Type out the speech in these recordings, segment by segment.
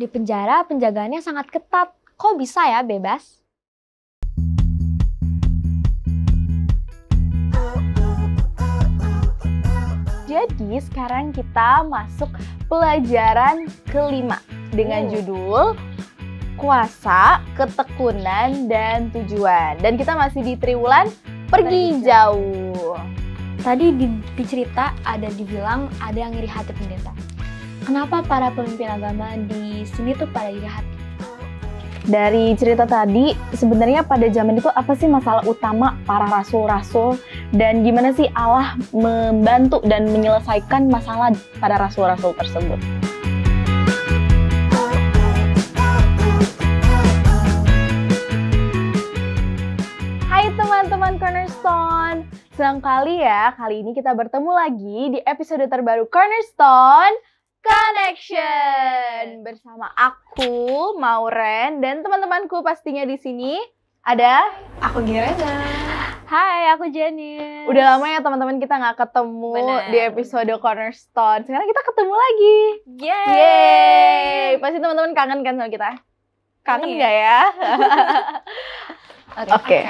Di penjara penjagaannya sangat ketat. Kok bisa ya bebas? Jadi sekarang kita masuk pelajaran kelima dengan judul Kuasa, Ketekunan, dan Tujuan. Dan kita masih di triwulan pergi jauh. Tadi di cerita dibilang ada yang iri hati pendeta. Kenapa para pemimpin agama di sini tuh pada iri hati? Dari cerita tadi, sebenarnya pada zaman itu apa sih masalah utama para rasul-rasul dan gimana sih Allah membantu dan menyelesaikan masalah pada rasul-rasul tersebut? Hai teman-teman Cornerstone, senang kali ya kali ini kita bertemu lagi di episode terbaru Cornerstone Connection bersama aku, Mauren, dan teman-temanku pastinya di sini ada aku Girena. Hai, aku Janice. Udah lama ya teman-teman kita nggak ketemu. Bener. Di episode Cornerstone. Sekarang kita ketemu lagi. Yeay. Pasti teman-teman kangen kan sama kita? Kangen Iya. nggak ya? Oke.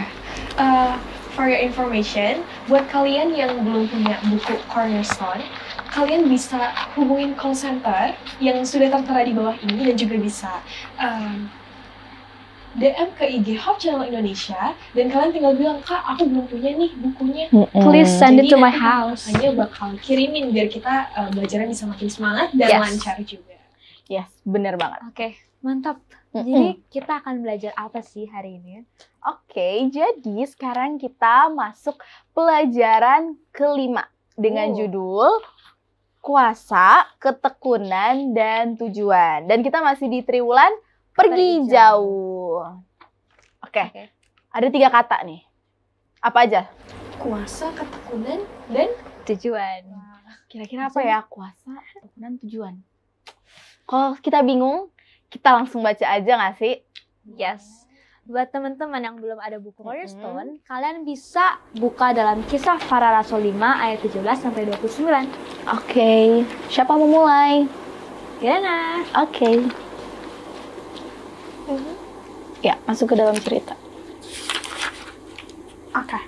For your information, buat kalian yang belum punya buku Cornerstone, kalian bisa hubungin call center yang sudah tertera di bawah ini dan juga bisa DM ke IG Hope Channel Indonesia dan kalian tinggal bilang, Kak, aku belum punya nih bukunya. Please send it Jadi to my nanti house. hanya bakal kirimin biar kita belajarnya bisa makin semangat dan Yes. lancar juga. Yes, bener banget. Oke, mantap. Jadi kita akan belajar apa sih hari ini? Oke, jadi sekarang kita masuk pelajaran kelima dengan judul Kuasa, Ketekunan, dan Tujuan. Dan kita masih di triwulan pergi jauh. Oke, ada 3 kata nih. Apa aja? Kuasa, ketekunan, dan Tujuan. Kira-kira apa ya? Kuasa, Ketekunan, Tujuan. Kalau kita bingung, kita langsung baca aja nggak sih? Yes. Buat teman-teman yang belum ada buku Cornerstone, kalian bisa buka dalam Kisah Para Rasul 5 ayat 17 sampai 29. Oke, siapa mau mulai? Girena. Oke. Ya, masuk ke dalam cerita. Oke.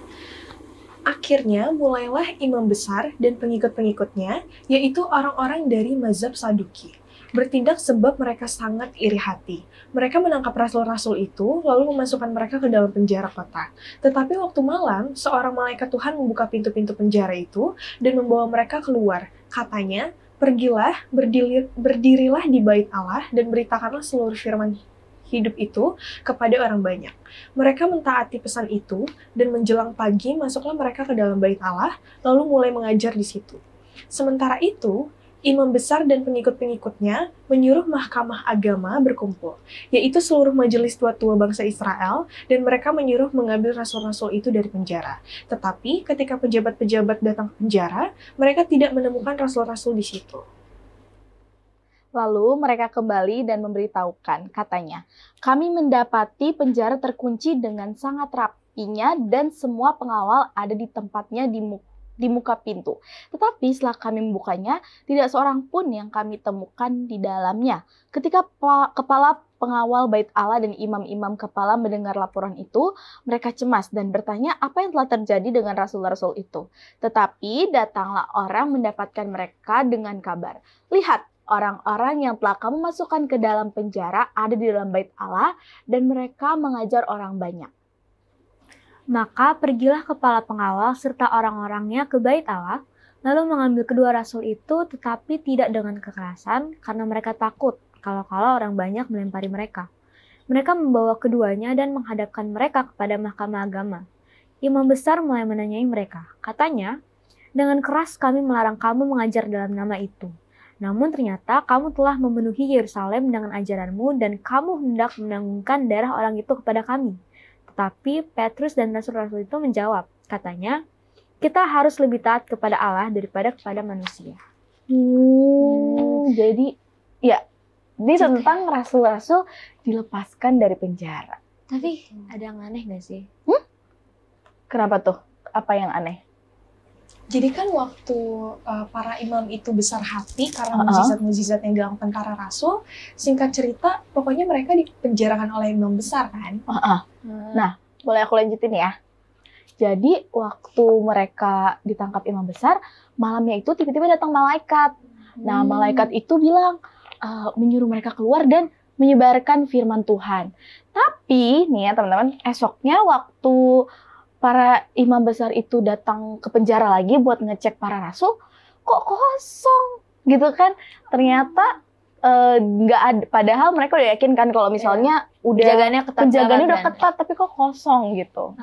Akhirnya mulailah imam besar dan pengikut-pengikutnya, yaitu orang-orang dari mazhab Saduki, bertindak sebab mereka sangat iri hati. Mereka menangkap rasul-rasul itu, lalu memasukkan mereka ke dalam penjara kota. Tetapi waktu malam, seorang malaikat Tuhan membuka pintu-pintu penjara itu dan membawa mereka keluar. Katanya, pergilah, berdirilah di bait Allah dan beritakanlah seluruh firman hidup itu kepada orang banyak. Mereka mentaati pesan itu, dan menjelang pagi masuklah mereka ke dalam bait Allah, lalu mulai mengajar di situ. Sementara itu, imam besar dan pengikut-pengikutnya menyuruh mahkamah agama berkumpul, yaitu seluruh majelis tua-tua bangsa Israel, dan mereka menyuruh mengambil rasul-rasul itu dari penjara. Tetapi ketika pejabat-pejabat datang ke penjara, mereka tidak menemukan rasul-rasul di situ. Lalu mereka kembali dan memberitahukan, katanya, kami mendapati penjara terkunci dengan sangat rapinya dan semua pengawal ada di tempatnya di muka pintu. Tetapi setelah kami membukanya, tidak seorang pun yang kami temukan di dalamnya. Ketika kepala pengawal bait Allah dan imam-imam kepala mendengar laporan itu, mereka cemas dan bertanya apa yang telah terjadi dengan rasul-rasul itu. Tetapi datanglah orang mendapatkan mereka dengan kabar, lihat, orang-orang yang telah kamu masukkan ke dalam penjara ada di dalam bait Allah dan mereka mengajar orang banyak. Maka pergilah kepala pengawal serta orang-orangnya ke bait Allah, lalu mengambil kedua rasul itu tetapi tidak dengan kekerasan karena mereka takut kalau-kalau orang banyak melempari mereka. Mereka membawa keduanya dan menghadapkan mereka kepada mahkamah agama. Imam besar mulai menanyai mereka. Katanya, dengan keras kami melarang kamu mengajar dalam nama itu. Namun ternyata kamu telah memenuhi Yerusalem dengan ajaranmu dan kamu hendak menanggungkan darah orang itu kepada kami. Tetapi Petrus dan rasul-rasul itu menjawab, katanya, kita harus lebih taat kepada Allah daripada kepada manusia. Jadi, ya, ini tentang rasul-rasul dilepaskan dari penjara. Tapi ada yang aneh gak sih? Kenapa tuh? Apa yang aneh? Jadi kan waktu para imam itu besar hati karena mukjizat-mukjizat yang dilakukan para rasul, singkat cerita, pokoknya mereka dipenjarakan oleh imam besar kan? Nah, boleh aku lanjutin ya? Jadi waktu mereka ditangkap imam besar, malamnya itu tiba-tiba datang malaikat. Nah, malaikat itu bilang menyuruh mereka keluar dan menyebarkan firman Tuhan. Tapi nih ya teman-teman, esoknya waktu para imam besar itu datang ke penjara lagi buat ngecek para rasul, kok kosong gitu kan? Ternyata nggak ada. Padahal mereka udah yakin kan kalau misalnya udah penjagaannya udah ketat, tapi kok kosong gitu.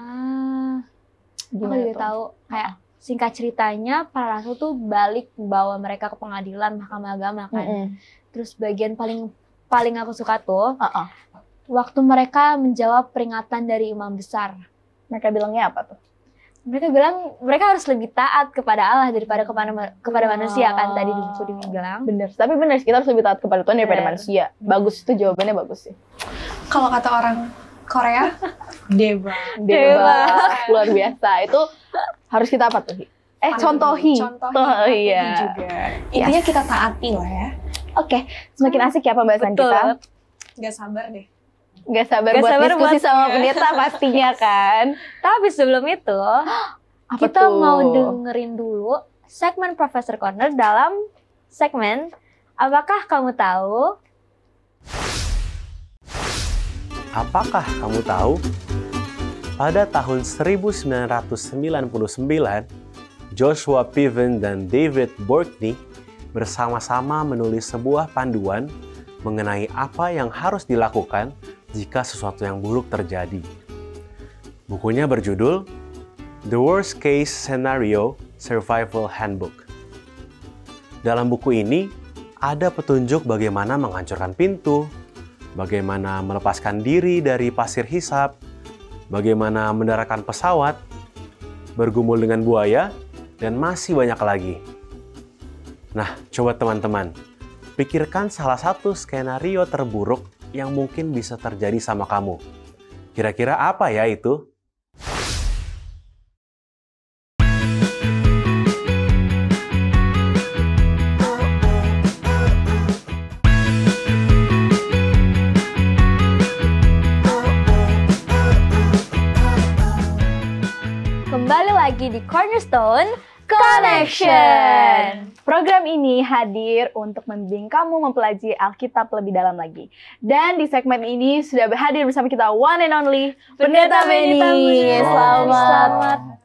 Aku juga tahu kayak singkat ceritanya para rasul tuh balik bawa mereka ke pengadilan mahkamah agama kan. Terus bagian paling aku suka tuh waktu mereka menjawab peringatan dari imam besar. Mereka bilangnya apa tuh? Mereka bilang mereka harus lebih taat kepada Allah daripada kepada manusia kan, tadi di buku dibilang. Bener, tapi bener kita harus lebih taat kepada Tuhan daripada manusia. Bagus, itu jawabannya bagus sih. Kalau kata orang Korea, deba. Luar biasa. Itu harus kita apa tuh? Contohi. Iya. Juga. Intinya kita taati lah ya. Oke, semakin asik ya pembahasan kita. Gak sabar deh. Gak sabar buat diskusi sama pendeta pastinya kan. Tapi sebelum itu, kita mau dengerin dulu segmen Professor Corner dalam segmen Apakah Kamu Tahu? Apakah kamu tahu? Pada tahun 1999, Joshua Piven dan David Borkney bersama-sama menulis sebuah panduan mengenai apa yang harus dilakukan jika sesuatu yang buruk terjadi. Bukunya berjudul The Worst Case Scenario Survival Handbook. Dalam buku ini, ada petunjuk bagaimana menghancurkan pintu, bagaimana melepaskan diri dari pasir hisap, bagaimana mendaratkan pesawat, bergumul dengan buaya, dan masih banyak lagi. Nah, coba teman-teman, pikirkan salah satu skenario terburuk yang mungkin bisa terjadi sama kamu. Kira-kira apa ya itu? Kembali lagi di Cornerstone Connection. Program ini hadir untuk membimbing kamu mempelajari Alkitab lebih dalam lagi. Dan di segmen ini sudah hadir bersama kita one and only Pendeta Benny. Selamat.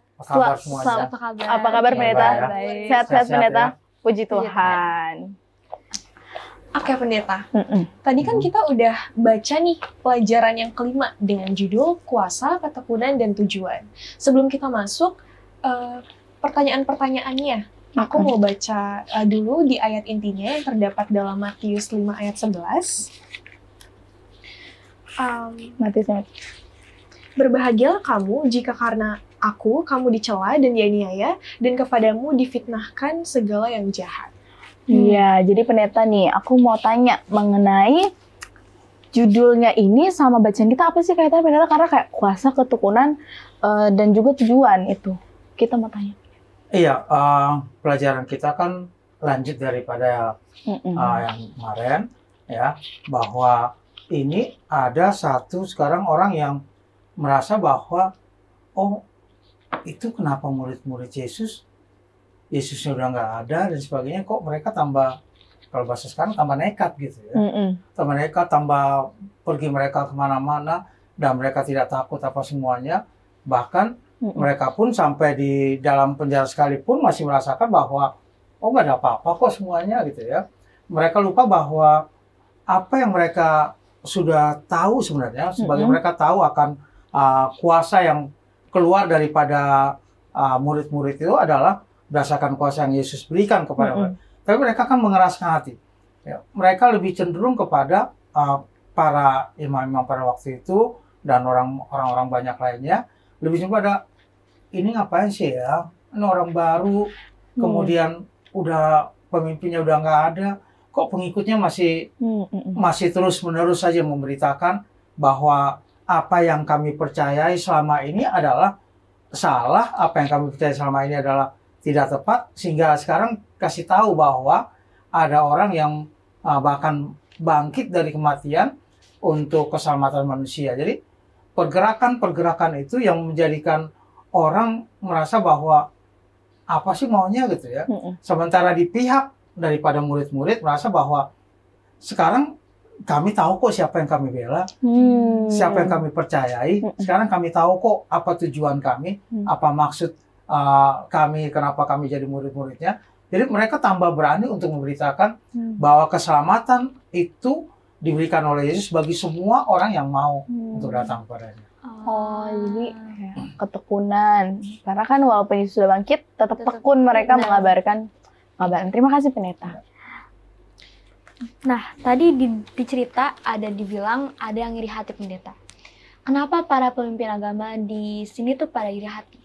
Apa kabar Pendeta? Sehat-sehat Pendeta? Puji Tuhan. Oke Pendeta, tadi kan kita udah baca nih pelajaran yang kelima dengan judul Kuasa, Ketekunan, dan Tujuan. Sebelum kita masuk, pertanyaan-pertanyaannya, aku mau baca dulu di ayat intinya yang terdapat dalam Matius 5 ayat 11. Berbahagialah kamu jika karena aku, kamu dicela dan dianiaya, dan kepadamu difitnahkan segala yang jahat. Iya, jadi pendeta nih, aku mau tanya mengenai judulnya ini sama bacaan kita apa sih kaitannya pendeta? Karena kayak kuasa, ketekunan, dan juga tujuan itu. Kita mau tanya. Iya, pelajaran kita kan lanjut daripada yang kemarin, ya, bahwa ini ada satu sekarang orang yang merasa bahwa, oh, itu kenapa murid-murid Yesusnya udah nggak ada dan sebagainya, kok mereka tambah, kalau bahasa sekarang tambah nekat gitu ya. Tambah nekat, tambah pergi mereka kemana-mana, dan mereka tidak takut apa semuanya. Bahkan mereka pun sampai di dalam penjara sekalipun masih merasakan bahwa, oh nggak ada apa-apa kok semuanya gitu ya. Mereka lupa bahwa apa yang mereka sudah tahu sebenarnya, sebagai mereka tahu akan kuasa yang keluar daripada murid-murid itu adalah berdasarkan kuasa yang Yesus berikan kepada mereka. Tapi mereka kan mengeraskan hati. Ya, mereka lebih cenderung kepada para imam-imam pada waktu itu dan orang-orang banyak lainnya, lebih pada ini ngapain sih ya? Ini orang baru, kemudian udah pemimpinnya udah nggak ada, kok pengikutnya masih terus-menerus saja memberitakan bahwa apa yang kami percayai selama ini adalah salah, apa yang kami percaya selama ini adalah tidak tepat, sehingga sekarang kasih tahu bahwa ada orang yang bahkan bangkit dari kematian untuk keselamatan manusia. Jadi pergerakan-pergerakan itu yang menjadikan orang merasa bahwa apa sih maunya gitu ya. Sementara di pihak daripada murid-murid merasa bahwa sekarang kami tahu kok siapa yang kami bela, siapa yang kami percayai. Sekarang kami tahu kok apa tujuan kami, apa maksud kami, kenapa kami jadi murid-muridnya. Jadi mereka tambah berani untuk memberitakan bahwa keselamatan itu diberikan oleh Yesus bagi semua orang yang mau untuk datang kepadanya. Oh, jadi ketekunan. Karena kan walaupun Yesus sudah bangkit, tetap tekun mereka mengabarkan kabar. Terima kasih pendeta. Nah, tadi di cerita ada dibilang ada yang iri hati pendeta. Kenapa para pemimpin agama di sini tuh pada iri hati?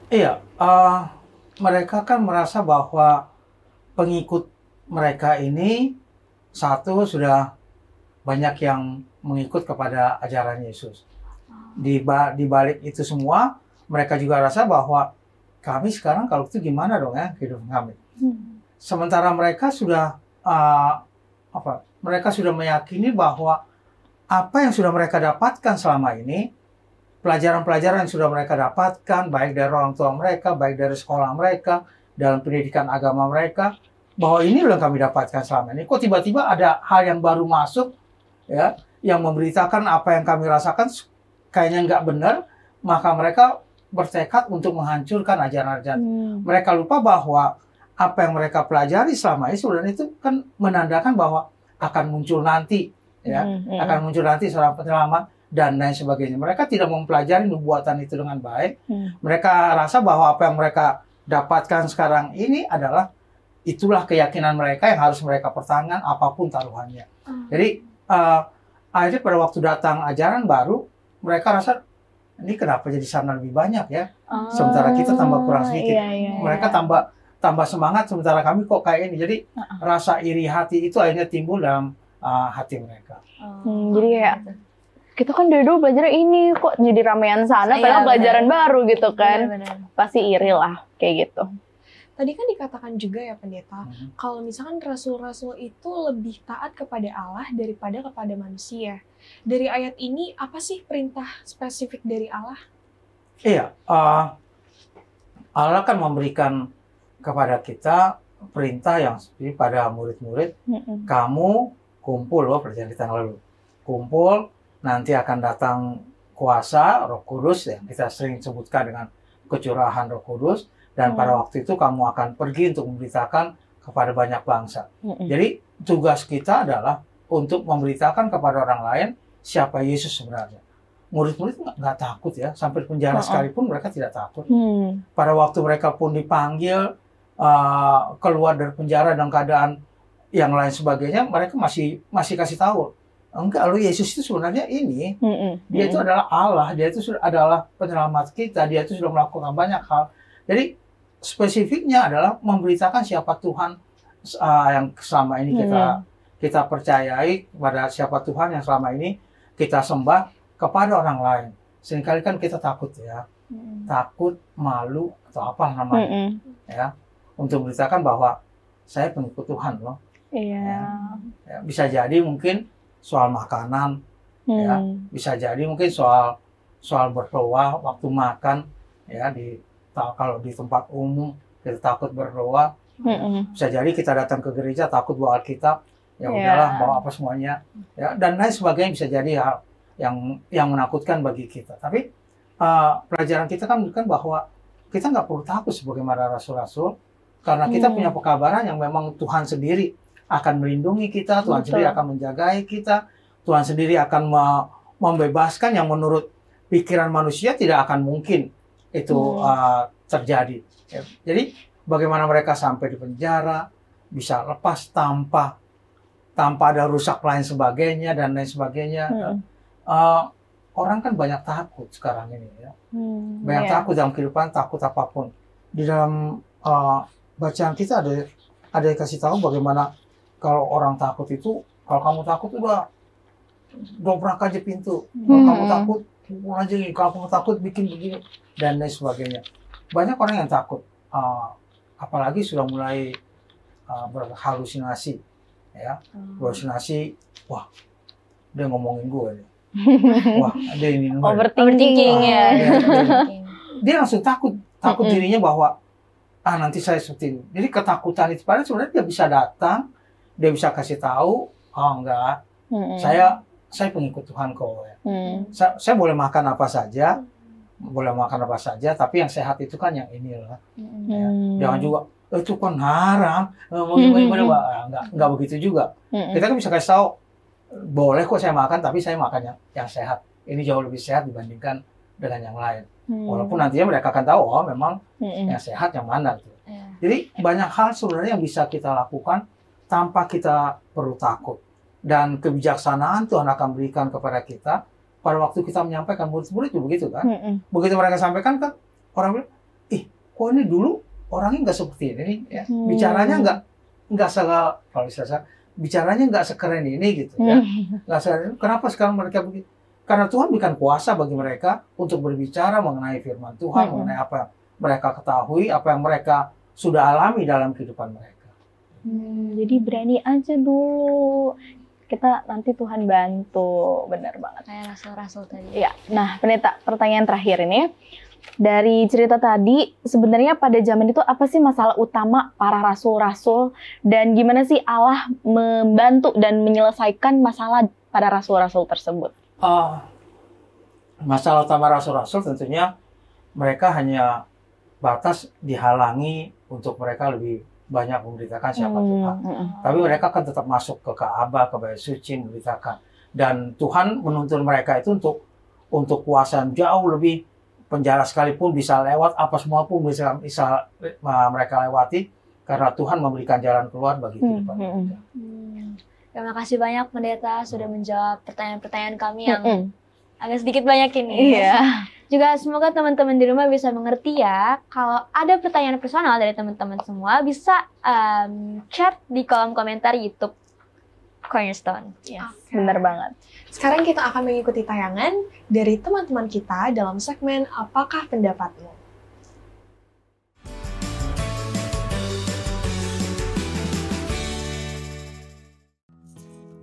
Iya, mereka kan merasa bahwa pengikut mereka ini satu sudah banyak yang mengikut kepada ajaran Yesus. Di balik itu semua, mereka juga rasa bahwa kami sekarang kalau itu gimana dong ya kehidupan kami. Sementara mereka sudah mereka sudah meyakini bahwa apa yang sudah mereka dapatkan selama ini, pelajaran-pelajaran yang sudah mereka dapatkan, baik dari orang tua mereka, baik dari sekolah mereka, dalam pendidikan agama mereka, bahwa ini loh yang kami dapatkan selama ini. Kok tiba-tiba ada hal yang baru masuk, ya, yang memberitakan apa yang kami rasakan kayaknya nggak benar, maka mereka bertekad untuk menghancurkan ajaran-ajaran. Mereka lupa bahwa apa yang mereka pelajari selama ini sebenarnya itu kan menandakan bahwa akan muncul nanti, ya, akan muncul nanti seorang penyelamat dan lain sebagainya. Mereka tidak mempelajari nubuatan itu dengan baik. Mereka rasa bahwa apa yang mereka dapatkan sekarang ini adalah itulah keyakinan mereka yang harus mereka pertahankan apapun taruhannya. Jadi akhirnya pada waktu datang ajaran baru, mereka rasa ini kenapa jadi sana lebih banyak ya? Sementara kita tambah kurang sedikit. Mereka tambah semangat, sementara kami kok kayak ini. Jadi rasa iri hati itu akhirnya timbul dalam hati mereka. Jadi kayak kita kan dari dulu belajar ini kok jadi ramean sana, padahal pelajaran baru gitu kan. Pasti iri lah kayak gitu. Tadi kan dikatakan juga ya pendeta, kalau misalkan rasul-rasul itu lebih taat kepada Allah daripada kepada manusia. Dari ayat ini, apa sih perintah spesifik dari Allah? Iya, Allah kan memberikan kepada kita perintah yang seperti pada murid-murid, kamu kumpul loh, perjanjian yang lalu. Kumpul, nanti akan datang kuasa Roh Kudus, yang kita sering sebutkan dengan kecurahan Roh Kudus, dan pada waktu itu kamu akan pergi untuk memberitakan kepada banyak bangsa. Jadi tugas kita adalah untuk memberitakan kepada orang lain siapa Yesus sebenarnya. Murid-murid nggak takut ya, sampai penjara sekalipun mereka tidak takut. Pada waktu mereka pun dipanggil keluar dari penjara dalam keadaan yang lain sebagainya, mereka masih kasih tahu, enggak, lo Yesus itu sebenarnya ini, dia itu adalah Allah, dia itu adalah penyelamat kita, dia itu sudah melakukan banyak hal. Jadi spesifiknya adalah memberitakan siapa Tuhan yang selama ini kita percayai, pada siapa Tuhan yang selama ini kita sembah kepada orang lain. Seringkali kan kita takut ya, takut, malu atau apa namanya, ya, untuk memberitakan bahwa saya pengikut Tuhan loh. Ya, bisa jadi mungkin soal makanan, ya, bisa jadi mungkin soal berdoa waktu makan, ya, kalau di tempat umum kita takut berdoa, bisa jadi kita datang ke gereja takut bawa Alkitab, ya udahlah bawa apa semuanya, ya, dan lain sebagainya, bisa jadi hal yang menakutkan bagi kita. Tapi pelajaran kita kan bukan bahwa kita nggak perlu takut sebagaimana rasul-rasul, karena kita punya pekabaran yang memang Tuhan sendiri akan melindungi kita, Tuhan sendiri akan menjagai kita, Tuhan sendiri akan membebaskan yang menurut pikiran manusia tidak akan mungkin itu terjadi. Ya. Jadi bagaimana mereka sampai di penjara, bisa lepas tanpa ada rusak lain sebagainya dan lain sebagainya. Orang kan banyak takut sekarang ini ya. Banyak takut dalam kehidupan, takut apapun. Di dalam bacaan kita ada yang kasih tahu bagaimana kalau orang takut itu, kalau kamu takut udah dobrak aja pintu. Kalau kamu takut, pulang aja. Kalau kamu takut bikin begini dan lain sebagainya. Banyak orang yang takut. apalagi sudah mulai berhalusinasi, ya, berhalusinasi, wah dia ngomongin gue nih, wah dia ini Overthinking ya. Dia langsung takut dirinya bahwa nanti saya seperti ini. Jadi ketakutan itu padahal sebenarnya dia bisa datang, dia bisa kasih tahu, enggak, saya pengikut Tuhan kok. Ya. Saya boleh makan apa saja, tapi yang sehat itu kan yang ini lah. Ya. Jangan juga itu kan haram, enggak begitu juga. Kita kan bisa kasih tahu, boleh kok saya makan, tapi saya makan yang sehat. Ini jauh lebih sehat dibandingkan dengan yang lain. Walaupun nantinya mereka akan tahu, memang yang sehat yang mana. Gitu. Jadi banyak hal sebenarnya yang bisa kita lakukan tanpa kita perlu takut. Dan kebijaksanaan Tuhan akan berikan kepada kita pada waktu kita menyampaikan. Murid-murid juga begitu kan. Begitu mereka sampaikan kan, orang bilang, kok ini dulu orangnya nggak seperti ini. Ya. Bicaranya nggak segala, kalau saya bicaranya nggak sekeren ini gitu ya. Nggak sekeren. Kenapa sekarang mereka begitu? Karena Tuhan berikan kuasa bagi mereka untuk berbicara mengenai firman Tuhan, mengenai apa yang mereka ketahui, apa yang mereka sudah alami dalam kehidupan mereka. Jadi berani aja dulu. Kita nanti Tuhan bantu, benar banget. Kayak rasul-rasul tadi. Ya, nah pendeta, pertanyaan terakhir ini. Dari cerita tadi, sebenarnya pada zaman itu apa sih masalah utama para rasul-rasul? Dan gimana sih Allah membantu dan menyelesaikan masalah pada rasul-rasul tersebut? Masalah utama rasul-rasul tentunya mereka hanya batas dihalangi untuk mereka lebih banyak memberitakan siapa Tuhan. Tapi mereka kan tetap masuk ke Ka'bah, ke Bait Suci, memberitakan. Dan Tuhan menuntun mereka itu untuk kuasa yang jauh lebih, penjara sekalipun bisa lewat, apa semua pun bisa mereka lewati, karena Tuhan memberikan jalan keluar bagi kehidupan mereka. Terima kasih banyak Pendeta sudah menjawab pertanyaan-pertanyaan kami yang agak sedikit banyak ini. Iya. Juga semoga teman-teman di rumah bisa mengerti ya. Kalau ada pertanyaan personal dari teman-teman semua, bisa chat di kolom komentar YouTube Cornerstone. Yes, benar banget. Sekarang kita akan mengikuti tayangan dari teman-teman kita dalam segmen Apakah Pendapatmu?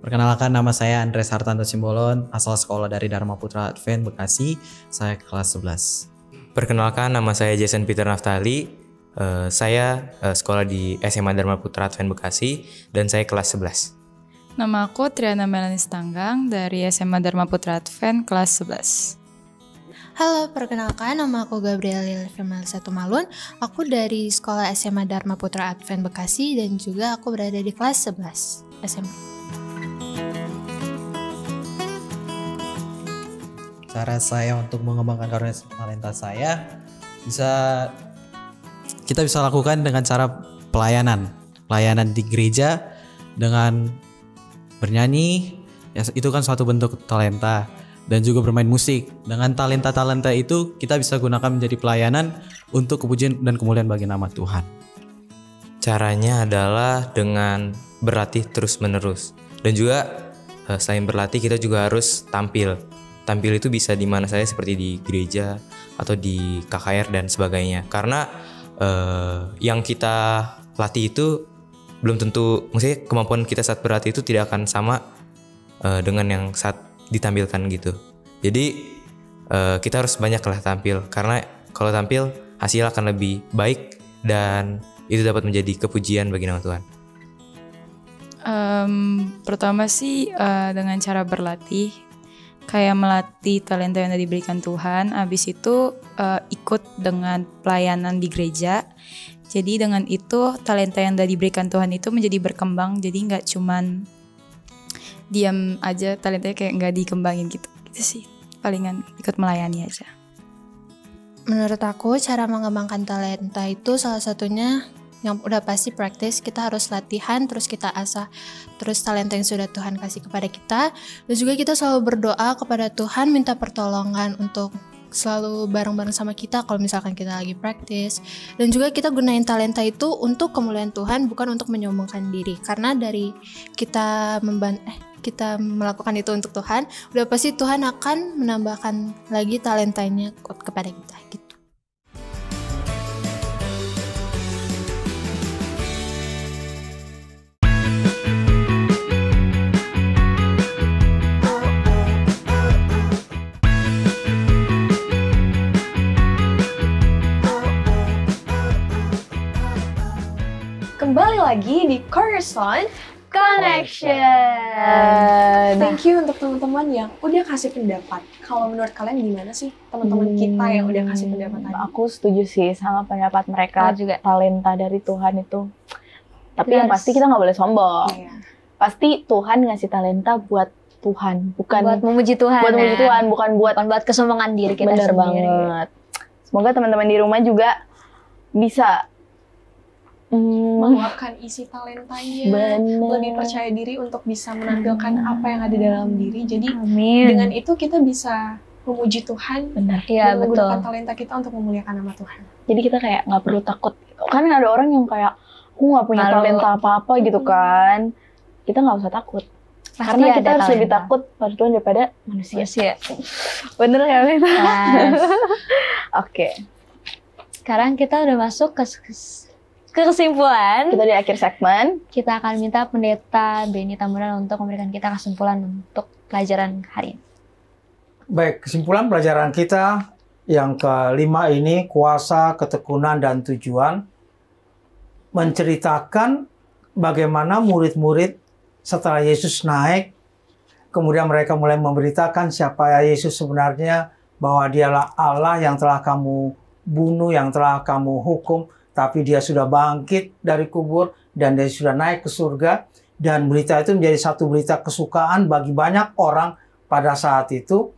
Perkenalkan, nama saya Andres Hartanto Simbolon, asal sekolah dari Dharma Putra Advent Bekasi, saya kelas 11. Perkenalkan, nama saya Jason Peter Naftali, saya sekolah di SMA Dharma Putra Advent Bekasi, dan saya kelas 11. Nama aku Triana Melanis Tanggang dari SMA Dharma Putra Advent kelas 11. Halo, perkenalkan nama aku Gabriel Lili Firmalisa Tumalun. Aku dari sekolah SMA Dharma Putra Advent Bekasi dan juga aku berada di kelas 11 SMA. Cara saya untuk mengembangkan karunia talenta saya kita bisa lakukan dengan cara pelayanan di gereja dengan bernyanyi, ya, itu kan suatu bentuk talenta, dan juga bermain musik. Dengan talenta itu kita bisa gunakan menjadi pelayanan untuk kepujian dan kemuliaan bagi nama Tuhan. Caranya adalah dengan berlatih terus-menerus, dan juga selain berlatih kita juga harus tampil. Tampil itu bisa di mana saja, seperti di gereja atau di KKR dan sebagainya. Karena yang kita latih itu belum tentu, maksudnya kemampuan kita saat berlatih itu tidak akan sama dengan yang saat ditampilkan gitu. Jadi kita harus banyaklah tampil, karena kalau tampil hasil akan lebih baik dan itu dapat menjadi kepujian bagi nama Tuhan. Pertama sih dengan cara berlatih, kayak melatih talenta yang sudah diberikan Tuhan. Habis itu ikut dengan pelayanan di gereja. Jadi dengan itu talenta yang sudah diberikan Tuhan itu menjadi berkembang. Jadi nggak cuman diam aja, talentanya kayak nggak dikembangin gitu. Gitu sih, palingan ikut melayani aja. Menurut aku cara mengembangkan talenta itu salah satunya yang udah pasti praktis. Kita harus latihan, terus kita asah terus talenta yang sudah Tuhan kasih kepada kita. Dan juga kita selalu berdoa kepada Tuhan, minta pertolongan untuk selalu bareng-bareng sama kita kalau misalkan kita lagi praktis. Dan juga kita gunain talenta itu untuk kemuliaan Tuhan, bukan untuk menyombongkan diri. Karena dari kita kita melakukan itu untuk Tuhan, udah pasti Tuhan akan menambahkan lagi talentanya kepada kita gitu. lagi di Cornerstone Connection. Thank you untuk teman-teman yang udah kasih pendapat. Kalau menurut kalian gimana sih teman-teman kita yang udah kasih pendapat tadi? Aku setuju sih sama pendapat mereka. Aku juga. Talenta dari Tuhan itu. Tapi yang Yes. pasti kita nggak boleh sombong. Iya. Pasti Tuhan ngasih talenta buat Tuhan, bukan buat memuji Tuhan. buat memuji kan? Tuhan, bukan buat Bukan buat kesombongan diri kita bener sendiri. banget. Semoga teman-teman di rumah juga bisa Meluapkan isi talentanya, bener. lebih percaya diri untuk bisa menampilkan apa yang ada dalam diri. Jadi Amin. dengan itu kita bisa memuji Tuhan Bener. Iya, dan menggunakan betul. talenta kita untuk memuliakan nama Tuhan. Jadi kita kayak nggak perlu takut. Kan ada orang yang kayak aku nggak punya Malu. talenta apa-apa gitu kan. Kita nggak usah takut. Pasti Karena kita ada harus lebih talenta. takut pada Tuhan daripada manusia. Manusia. Bener kan? Lena? Yes. Oke. Sekarang kita udah masuk ke kesimpulan. Kita di akhir segmen. Kita akan minta Pendeta Benny Tambunan untuk memberikan kita kesimpulan untuk pelajaran hari ini. Baik, kesimpulan pelajaran kita yang kelima ini, kuasa, ketekunan, dan tujuan, menceritakan bagaimana murid-murid setelah Yesus naik, kemudian mereka mulai memberitakan siapa Yesus sebenarnya, bahwa dialah Allah yang telah kamu bunuh, yang telah kamu hukum, tapi dia sudah bangkit dari kubur, dan dia sudah naik ke surga. Dan berita itu menjadi satu berita kesukaan bagi banyak orang pada saat itu.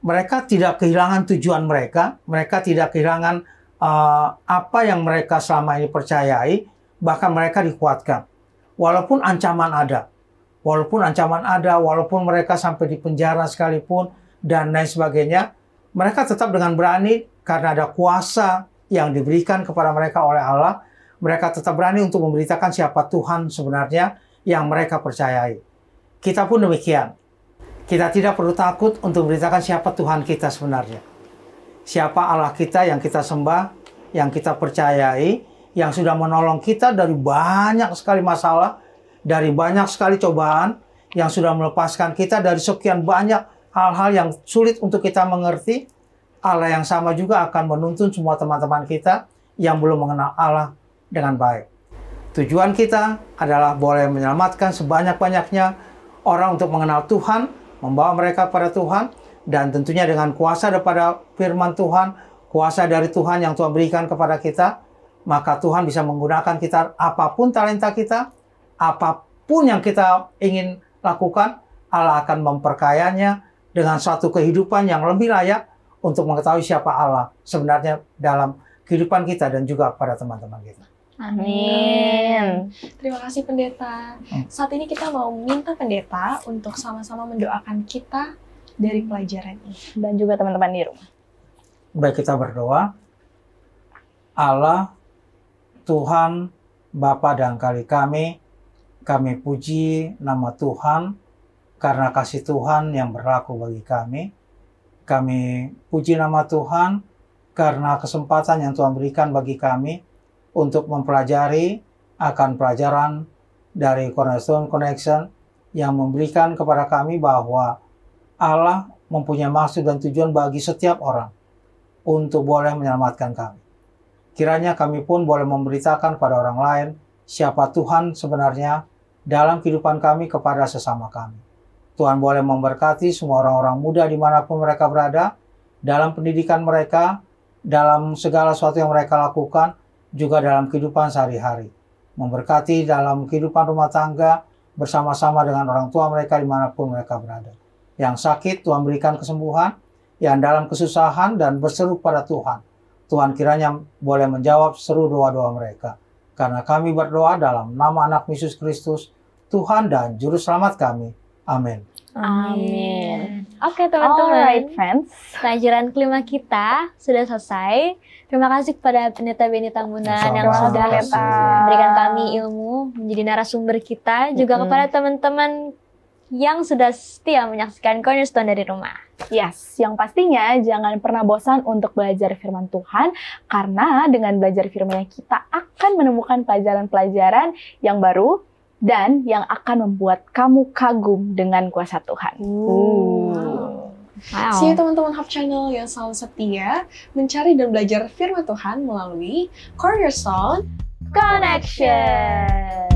Mereka tidak kehilangan tujuan mereka tidak kehilangan apa yang mereka selama ini percayai, bahkan mereka dikuatkan. Walaupun ancaman ada, walaupun mereka sampai di penjara sekalipun, dan lain sebagainya, mereka tetap dengan berani karena ada kuasa yang diberikan kepada mereka oleh Allah. Mereka tetap berani untuk memberitakan siapa Tuhan sebenarnya yang mereka percayai. Kita pun demikian. Kita tidak perlu takut untuk memberitakan siapa Tuhan kita sebenarnya. Siapa Allah kita yang kita sembah, yang kita percayai, yang sudah menolong kita dari banyak sekali masalah, dari banyak sekali cobaan, yang sudah melepaskan kita dari sekian banyak hal-hal yang sulit untuk kita mengerti. Allah yang sama juga akan menuntun semua teman-teman kita yang belum mengenal Allah dengan baik. Tujuan kita adalah boleh menyelamatkan sebanyak-banyaknya orang untuk mengenal Tuhan, membawa mereka pada Tuhan, dan tentunya dengan kuasa daripada firman Tuhan, kuasa dari Tuhan yang Tuhan berikan kepada kita, maka Tuhan bisa menggunakan kita apapun talenta kita, apapun yang kita ingin lakukan, Allah akan memperkayanya dengan suatu kehidupan yang lebih layak untuk mengetahui siapa Allah sebenarnya dalam kehidupan kita dan juga pada teman-teman kita. Amin. Terima kasih Pendeta. Saat ini kita mau minta Pendeta untuk sama-sama mendoakan kita dari pelajaran ini. Dan juga teman-teman di rumah. Baik, kita berdoa. Allah, Tuhan, Bapa dan kami puji nama Tuhan karena kasih Tuhan yang berlaku bagi kami. Kami puji nama Tuhan karena kesempatan yang Tuhan berikan bagi kami untuk mempelajari akan pelajaran dari Cornerstone Connection yang memberikan kepada kami bahwa Allah mempunyai maksud dan tujuan bagi setiap orang untuk boleh menyelamatkan kami. Kiranya kami pun boleh memberitakan pada orang lain siapa Tuhan sebenarnya dalam kehidupan kami kepada sesama kami. Tuhan boleh memberkati semua orang-orang muda dimanapun mereka berada, dalam pendidikan mereka, dalam segala sesuatu yang mereka lakukan, juga dalam kehidupan sehari-hari. Memberkati dalam kehidupan rumah tangga, bersama-sama dengan orang tua mereka dimanapun mereka berada. Yang sakit, Tuhan berikan kesembuhan, yang dalam kesusahan dan berseru pada Tuhan. Tuhan kiranya boleh menjawab seru doa-doa mereka. Karena kami berdoa dalam nama anak Yesus Kristus, Tuhan dan Juru Selamat kami. Amin. Amin. Oke teman-teman, Alright friends. pelajaran kelima kita sudah selesai. Terima kasih kepada Pendeta Benny Tambunan yang Sama-sama. sudah Terima kasih. memberikan kami ilmu, menjadi narasumber kita. Juga kepada teman-teman yang sudah setia menyaksikan Cornerstone dari rumah. Yes, yang pastinya jangan pernah bosan untuk belajar firman Tuhan, karena dengan belajar firman kita akan menemukan pelajaran-pelajaran yang baru dan yang akan membuat kamu kagum dengan kuasa Tuhan. Wow. See you teman-teman Hub Channel yang selalu setia mencari dan belajar firman Tuhan melalui Cornerstone Connection.